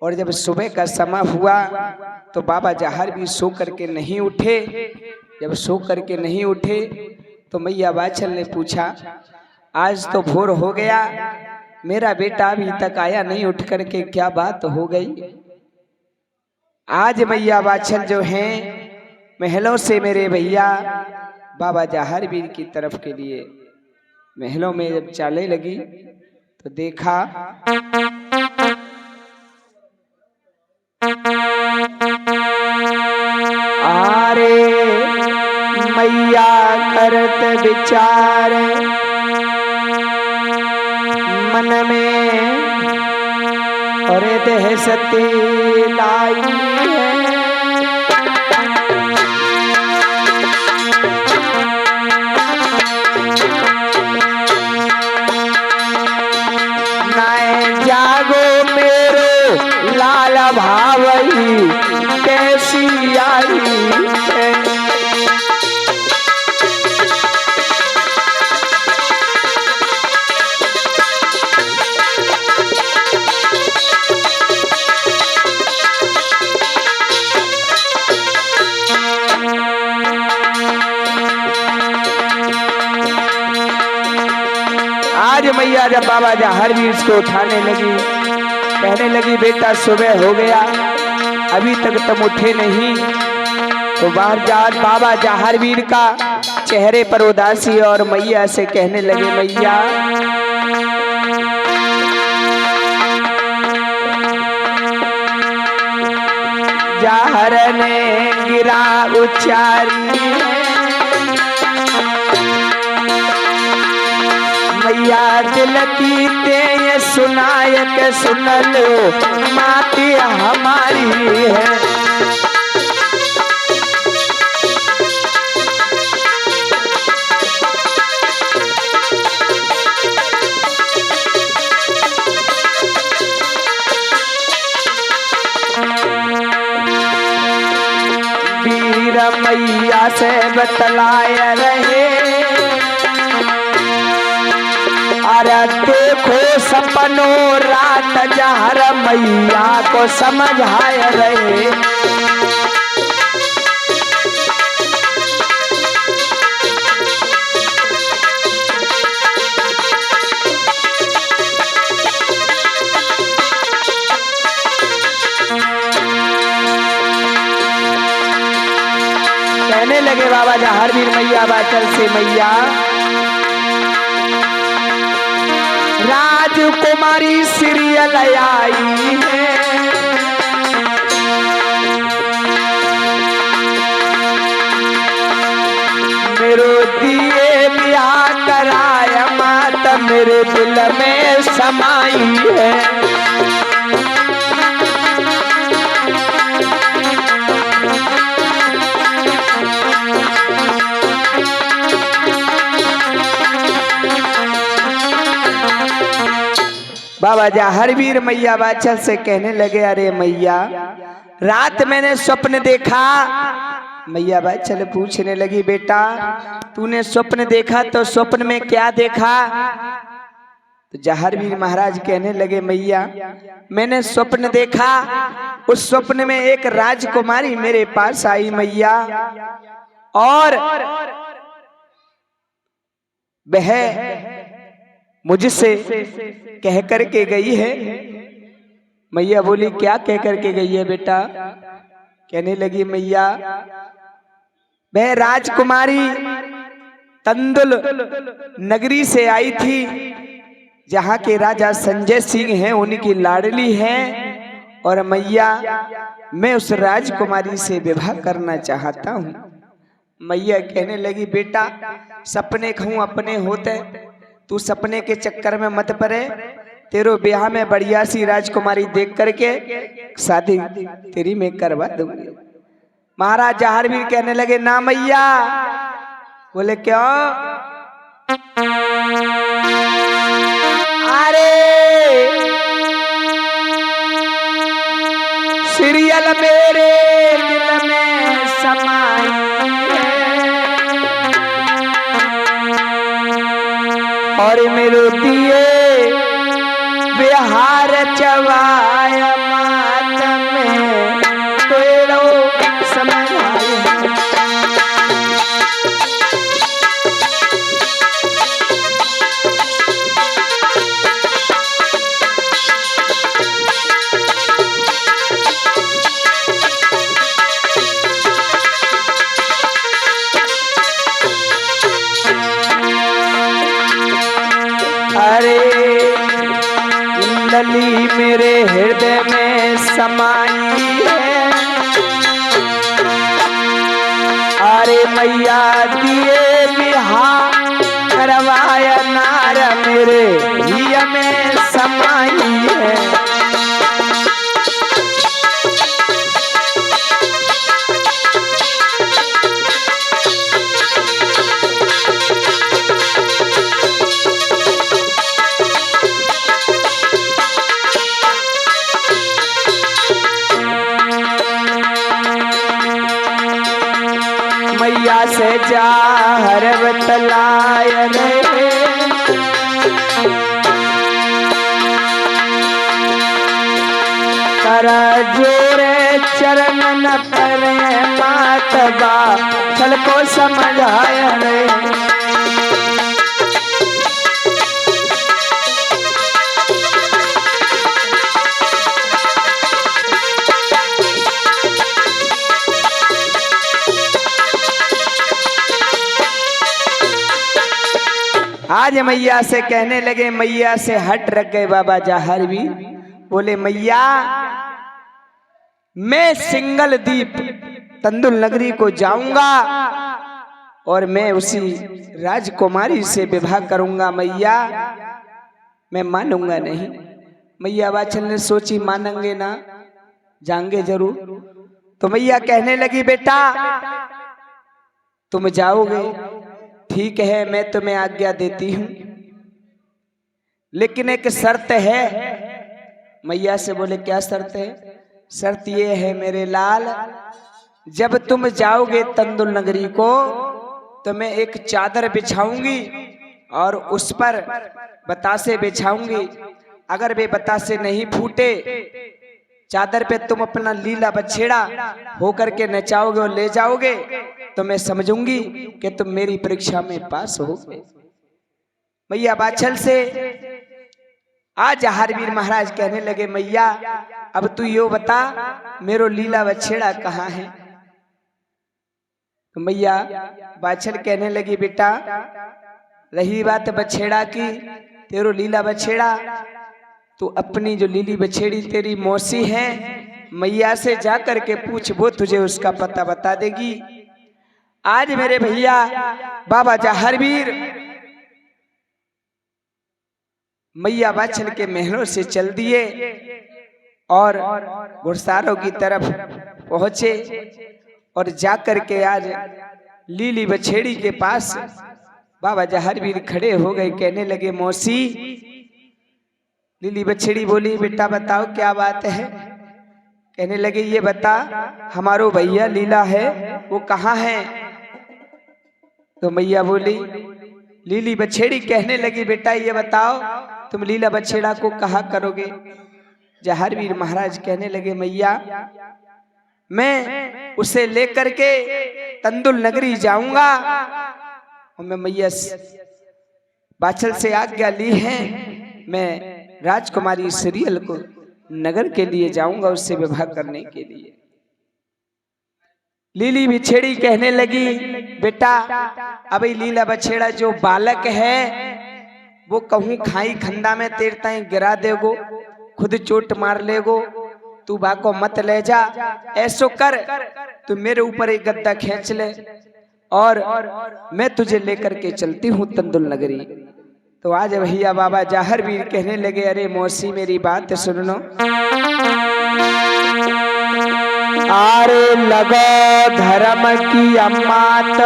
और जब सुबह का समय हुआ तो बाबा जहर भी सो करके नहीं उठे। जब सो करके नहीं उठे तो मैया बाछल ने पूछा, आज तो भोर हो गया, मेरा बेटा अभी तक आया नहीं, उठ करके क्या बात हो गई। आज मैया बाछल जो हैं महलों से मेरे भैया बाबा जहर वीर की तरफ के लिए महलों में जब चाले लगी तो देखा आरे मैया करत विचार मन में और देह सती लाई है। जागो मेरो लाल भावई कैसी आई है। आज मैया जब बाबा जहर वीर को उठाने लगी, कहने लगी बेटा सुबह हो गया, अभी तक तुम उठे नहीं। तो बाहर जा बाबा जहर वीर का चेहरे पर उदासी और मैया से कहने लगे, मैया जहर ने गिरा उच्चारी मैया दिल की ते सुनायक सुन लो माती हमारी है। वीर मैया से बतलाए रहे, अरे देखो सपनों रात जहर मैया को समझाए रहे। कहने लगे बाबा जहर वीर मैया बाचल से, मैया राजकुमारी सीरियल आई है, मेरो दिए ब्याह कराया मात मेरे दिल में समाई है। बाबा जहर वीर मैया बाचल से कहने लगे, अरे मैया रात मैंने स्वप्न देखा। मैया बाचल पूछने लगी, बेटा तूने स्वप्न देखा तो स्वप्न में क्या देखा। तो जहर वीर महाराज कहने लगे, मैया मैंने स्वप्न देखा, उस स्वप्न में एक राजकुमारी मेरे पास आई मैया, और वह मुझसे कह करके गई है। मैया बोली, क्या कह करके गई है बेटा। कहने लगी, मैया वह राजकुमारी तंदुल नगरी से आई थी, जहाँ के राजा संजय सिंह हैं, उनकी लाडली है, और मैया मैं उस राजकुमारी से विवाह करना चाहता हूँ। मैया कहने लगी, बेटा सपने कहूँ अपने होते, तू सपने के चक्कर में मत पड़े, तेरो ब्याह में बढ़िया सी राजकुमारी देख करके शादी तेरी मैं करवा दूंगी। महाराज जहर वीर कहने लगे, ना मैया। बोले क्यों। अरे सीरियल मेरे दिल में समाई है, और मेरो दिए बिहार चवाया मार मेरे हृदय में समाई है। अरे मैया दिए बिहार करवाया नार मेरे हिया में समाई है। मैया से जाहर बतलाय रे कर जोरे चरण पर मातबा चल को समझाय रे। आज मैया से कहने लगे, मैया से हट रख गए बाबा जाहर भी। बोले मैया मैं सिंगल दीप तंदुल नगरी को जाऊंगा और मैं उसी राजकुमारी से विवाह करूंगा। मैया मैं मानूंगा नहीं। मैया वाचन ने सोची मानेंगे ना, जाएंगे जरूर। तो मैया कहने लगी बेटा तुम जाओगे ठीक है, मैं तुम्हें आज्ञा देती हूं, लेकिन एक शर्त है। मैया से बोले क्या शर्त है? शर्त ये है मेरे लाल, जब तुम जाओगे तंदुल नगरी को तो मैं एक चादर बिछाऊंगी और उस पर बतासे बिछाऊंगी। अगर वे बतासे नहीं फूटे, चादर पे तुम अपना लीला बछेड़ा होकर के नचाओगे और ले जाओगे तो मैं समझूंगी कि तुम मेरी परीक्षा में पास हो गए। मैया बाछल से आज हारवीर महाराज कहने लगे मैया अब तू यो बता मेरो लीला बछेड़ा कहाँ है? तो मैया बाछल कहने लगी बेटा रही बात बछेड़ा की, तेरो लीला बछेड़ा तू अपनी जो लीली बछेड़ी तेरी मौसी है मैया से जा करके पूछ, वो तुझे उसका पता बता देगी। आज मेरे भैया बाबा जाहरवीर मैया बाछल के महलों से चल दिए और घुड़सारों की तरफ पहुंचे और जाकर के आज लीली बछेड़ी के पास बाबा जाहरवीर खड़े हो गए। कहने लगे मौसी। लीली बछेड़ी बोली बेटा बताओ क्या बात है? कहने लगे ये बता हमारो भैया लीला है वो कहाँ है? तो मैया बोली लीली बछेड़ी कहने लगी बेटा ये बताओ तुम लीला बछेड़ा को कहा करोगे? जाहरवीर महाराज कहने लगे मैया मैं उसे लेकर के तंदुल नगरी जाऊंगा और मैं मैया बाछल से आज्ञा ली है, मैं राजकुमारी सीरियल को नगर के लिए जाऊंगा उससे विवाह करने के लिए। लीली बछेड़ी कहने लगी बेटा अभी लीला बछेड़ा जो बालक है वो कहूं खाई खंदा में तेरे ताई गिरा देगो, खुद चोट मार लेगो, तू बाको मत ले जा। ऐसो कर तू मेरे ऊपर एक गद्दा खींच ले और मैं तुझे लेकर के चलती हूँ तंदुल नगरी। तो आज भैया बाबा जाहरवीर कहने लगे अरे मौसी मेरी बात सुन लो। आरे लगो धर्म की अम्मात,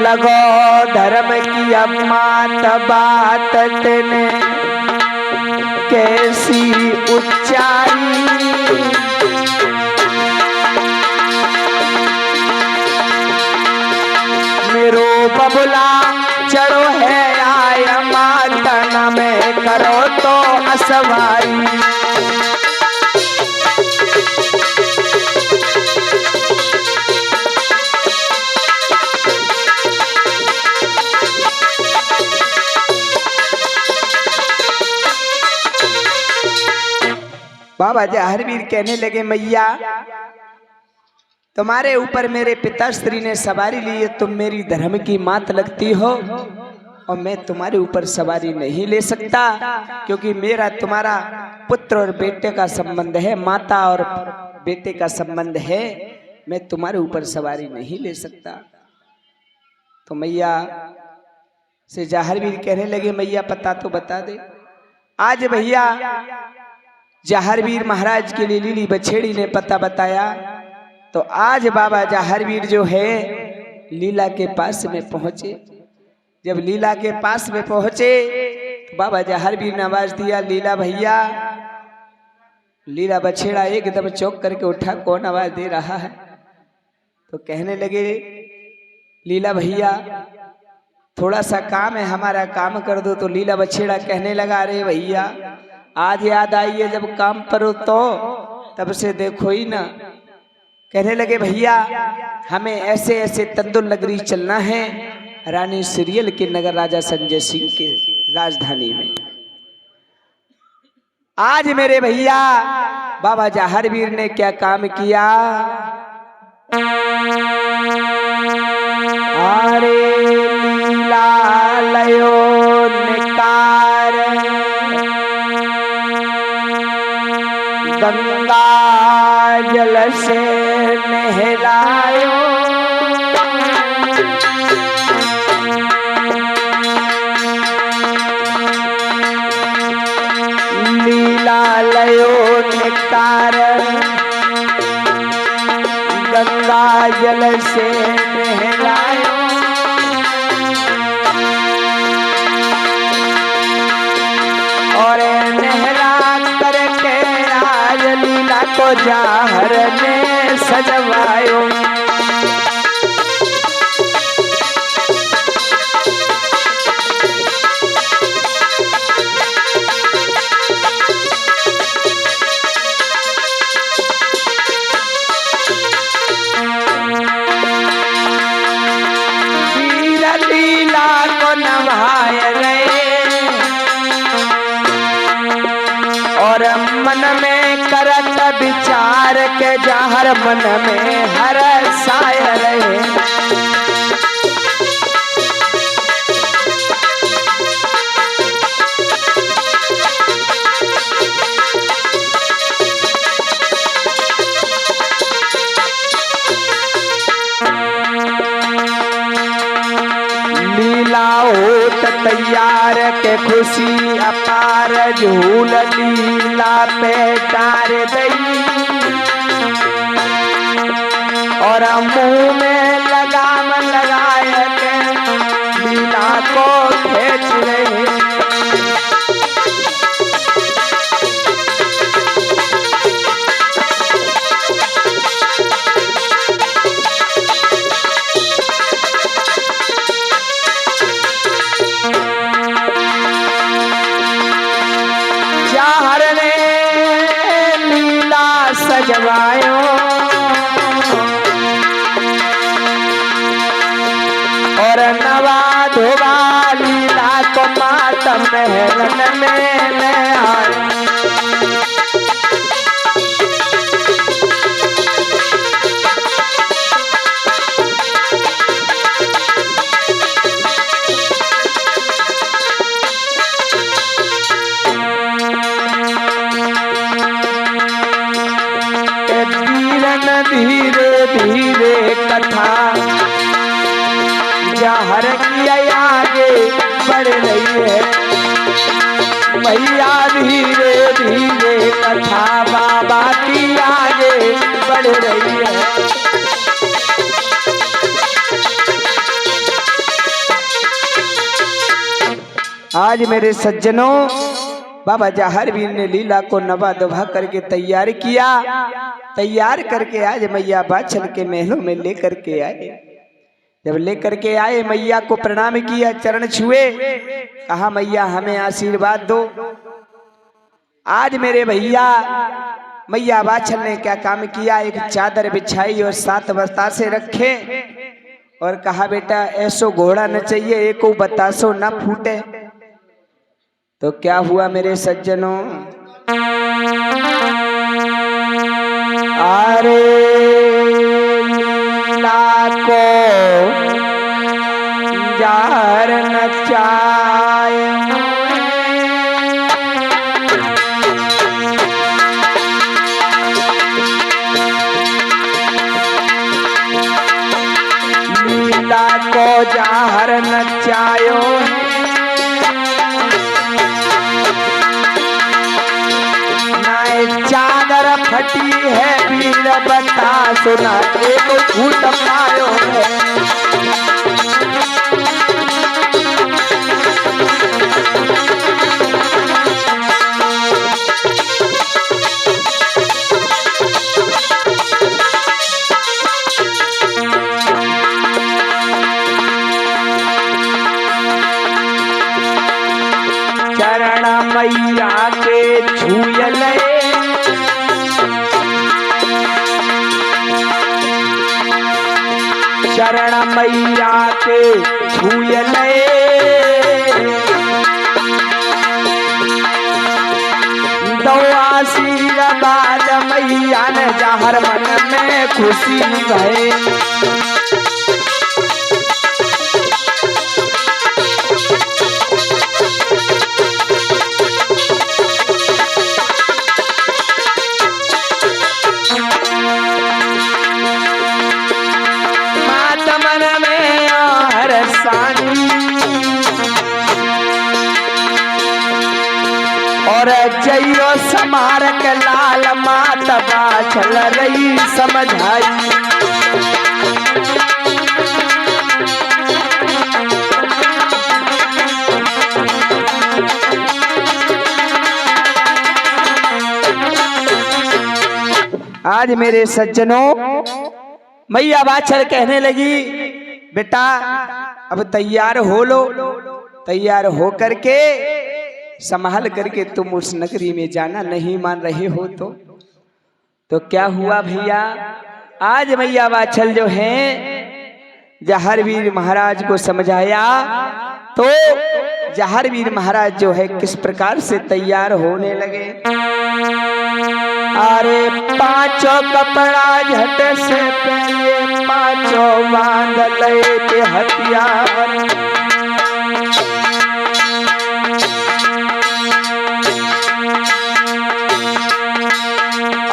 लगो धर्म की अम्मात बात तेने कैसी उच्चाई। मेरो बबुला चढ़ो है आया मातन में करो तो असवारी। बाबा जाहरवीर कहने लगे मैया तुम्हारे ऊपर मेरे पिताश्री ने सवारी ली है, तुम मेरी धर्म की मात लगती हो और मैं तुम्हारे ऊपर सवारी नहीं ले सकता, क्योंकि मेरा तुम्हारा पुत्र और बेटे का संबंध है, माता और बेटे का संबंध है, मैं तुम्हारे ऊपर सवारी नहीं ले सकता। तो मैया से जहारवीर कहने लगे, मैया पता तो बता दे। आज भैया जहारवीर महाराज के लिए लीली बछेड़ी ने पता बताया। तो आज बाबा जहारवीर जो है लीला के पास में पहुंचे। जब लीला के पास में पहुंचे तो बाबा जहारवीर ने आवाज दिया, लीला भैया। लीला बछेड़ा एकदम चौंक करके उठा, कौन आवाज दे रहा है? तो कहने लगे, लीला भैया थोड़ा सा काम है, हमारा काम कर दो। तो लीला बछेड़ा कहने लगा, अरे भैया आज याद आई है जब काम पर हो तो तब से देखो ही ना। कहने लगे, भैया हमें ऐसे ऐसे तंदुल नगरी चलना है, रानी सीरियल के नगर, राजा संजय सिंह के राजधानी में। आज मेरे भैया बाबा जहारवीर ने क्या काम किया? अरे लीला लयो निकार गंगा जल से नहलायो, लीला लयो निकार गंगा जल से नहलायो, और नहला करके आज लीला को जहार ने सजवायो। लीला को नभाए गए और मन में करत विचार के जहर मन में हर साय रहे। लीला होत तैयार के खुशी अपार, झूल लीला पे डार दई और मुंह में लगाम लगाए के लीला को खींच रही। जहार ने लीला सजवायो और नवा धोबा लीला को मातम महलन में ले आए। धीरे धीरे कथा जहर की आगे बढ़ रही है, भैया धीरे धीरे कथा बाबा की आगे बढ़ रही है। आज मेरे सज्जनों बाबा जहारवीर ने लीला को नवा दबा करके तैयार किया। तैयार करके आज मैया बाछल के महलों में लेकर के आए। जब लेकर के आए मैया को प्रणाम किया, चरण छुए, कहा मैया हमें आशीर्वाद दो। आज मेरे भैया मैया बाछल ने क्या काम किया? एक चादर बिछाई और 7 बतासे रखे और कहा बेटा ऐसो घोड़ा न चाहिए, एको बतासो न फूटे। तो क्या हुआ मेरे सज्जनों? अरे लीला को जार न चार रचायो है, नाए चादर फटी है वीर बता सुना एक झूठ पायो है। चरण मैया के छूयले, चरण मैया के छूयले, दो आशीर्वाद मैया ने जहर मन में खुशी भये। और जइयो समारक लाल मातबा चल रही समझाई। आज मेरे सज्जनों मैया बाछल कहने लगी बेटा अब तैयार हो लो, तैयार हो करके संभाल करके तुम उस नगरी में जाना। नहीं मान रहे हो तो क्या हुआ भैया, आज मैया बाछल जो है जहारवीर महाराज को समझाया तो जहारवीर महाराज जो है किस प्रकार से तैयार होने लगे। अरे पांचों कपड़ा झट से पहले पांचों बांध ले के हथियार,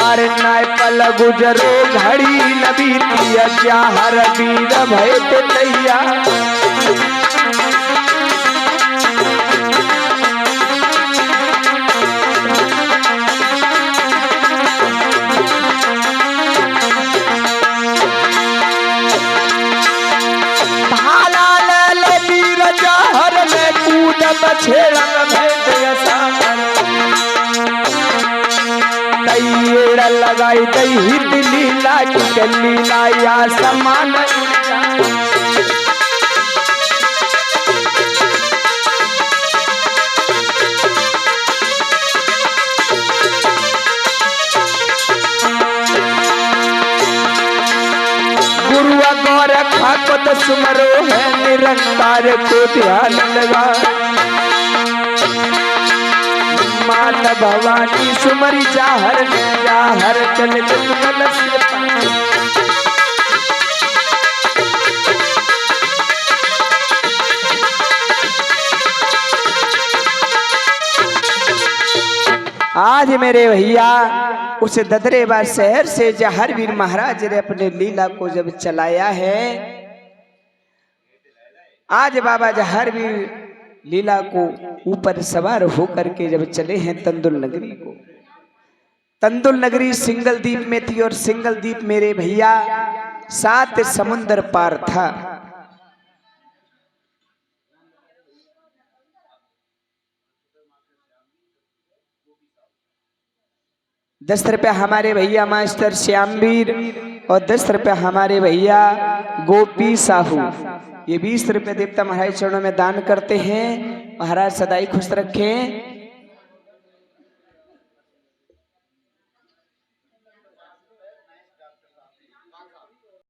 अरे नाय पल गुजरो घड़ी नबी पिया जहर वीर भय ते तैयार। लगाई दई हित लीला की लीला या समान। गुरु गौर खाकत सुमरो है निरंकार को ध्यान लगा। माता भवानी सुमरी जाहर में जाहर चल कल से आज मेरे भैया उस ददरेवा शहर से जहारवीर महाराज ने अपने लीला को जब चलाया है। आज बाबा जहारवीर लीला को ऊपर सवार होकर के जब चले हैं तंदुल नगरी को। तंदुल नगरी सिंगल द्वीप में थी और सिंगल द्वीप मेरे भैया 7 समुंदर पार था। ₹10 हमारे भैया मास्टर श्यामवीर और 10 रुपया हमारे भैया गोपी साहू। ये 20 रुपये देवता महाराज चरणों में दान करते हैं। महाराज सदाई खुश रखें।